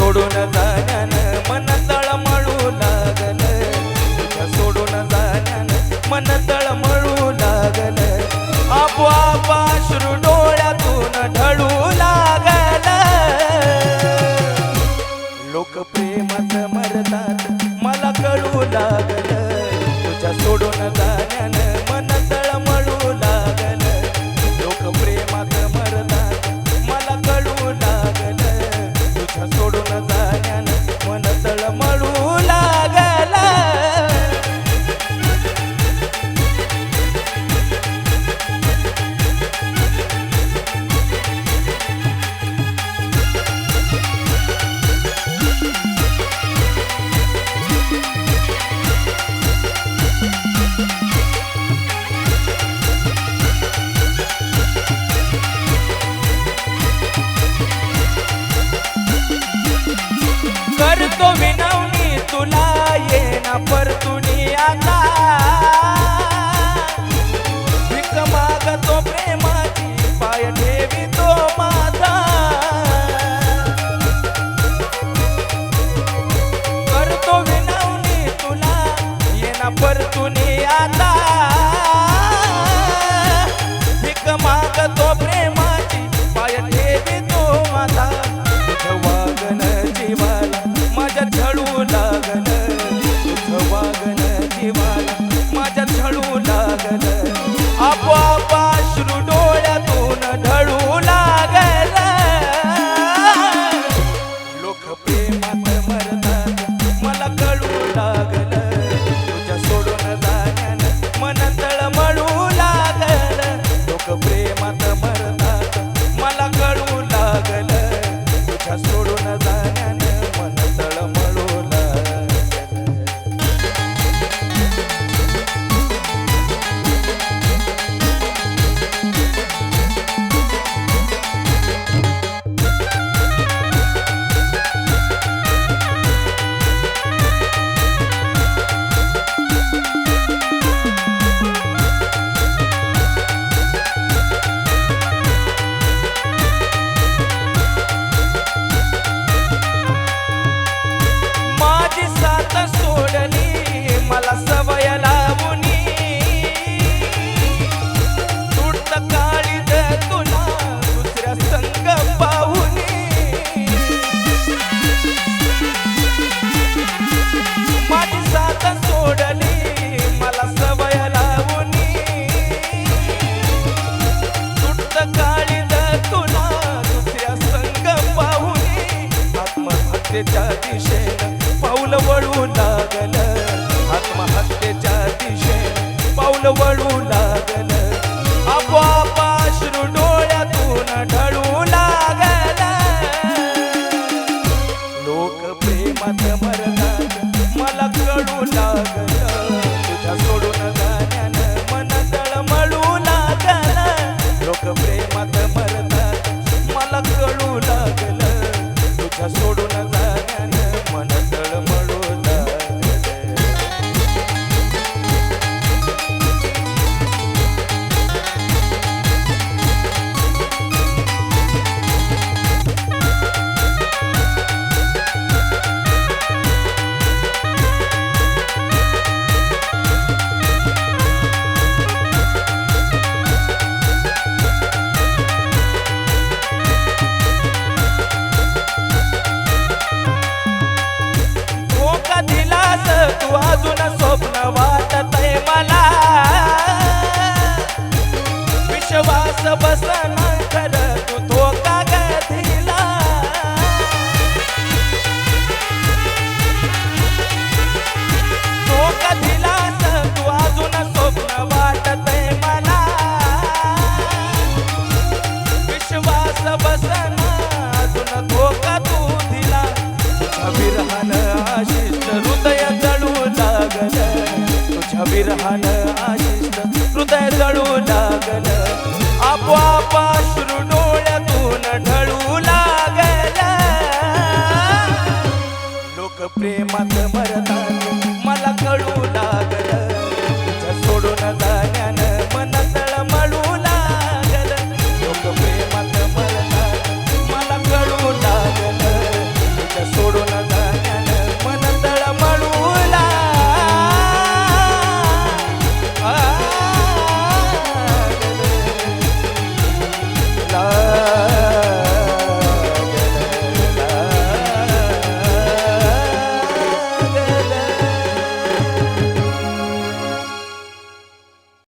सोडून जाण्यानं मन तळमळू लागलं, तुझ्या सोडून जाण्यानं मन तळमळू लागलं, आपोआप अश्रू डोळ्यातून ढळू लागलं. लोक प्रेमात मरतात मला कळू लागलं, तुझ्या सोडून जाण्यानं मन तळमळू लागलं, लोक प्रेमात मरतात मला कळू लागलं, तुझ्या सोडून जाण्यानं मन तळमळू लागलं. करतो विनवणी तुला येना परतुनी आता, भीक मागतो प्रेमाची पाय ठेवितो माझा. करतो विनवणी तुला येना परतुनी आता, भीक मागतो प्रेमाची पाय ठेवितो माझा. तुझं वागणं जीवाला माझ्या झळू लागलं, तुझं वागणं जीवाला माझ्या झळू लागलं, आपोआप अश्रू डोळ्यातून ढळू लागलं. लोक प्रेमात मरतात मला कळू लागलं, तुझ्या सोडून जाण्यानं मन तळमळू लागलं, लोक प्रेमात मरतात मला कळू लागलं, तुझ्या सोडून जाण्यानं मन तळमळू लागलं. माझी साथ सोडली मला सवय लावूनी, तुटत काळीज तुला दुसऱ्या संग पाहुनी. माझी साथ सोडली मला सवय लावूनी, तुटत काळीज तुला दुसऱ्या संग पाहुनी. आत्महत्येच्या दिशेनं पाऊल वळू लागलं, आत्महत्येच्या दिशेनं पाऊल वळू लागलं, आपोआप अश्रू डोळ्यातून ढळू लागलं. लोक प्रेमात मरतात मला कळू लागलं, तुझ्या सोडून जाण्यानं मन तळमळू लागलं, लोक प्रेमात मरतात मला कळू लागलं, तुझ्या सोडून जाण्यानं मन तळमळू लागलं. तू अजून स्वप्न वाटतय मला, विश्वास बसना खरं तू धोका दिला. कस बसना अजून धोका तू दिला तुझ्या विरहान आशिष्ट हृदय जळू लागल तुझ्या विरहान आशिष्ट हृदय जळू लागल आपोआप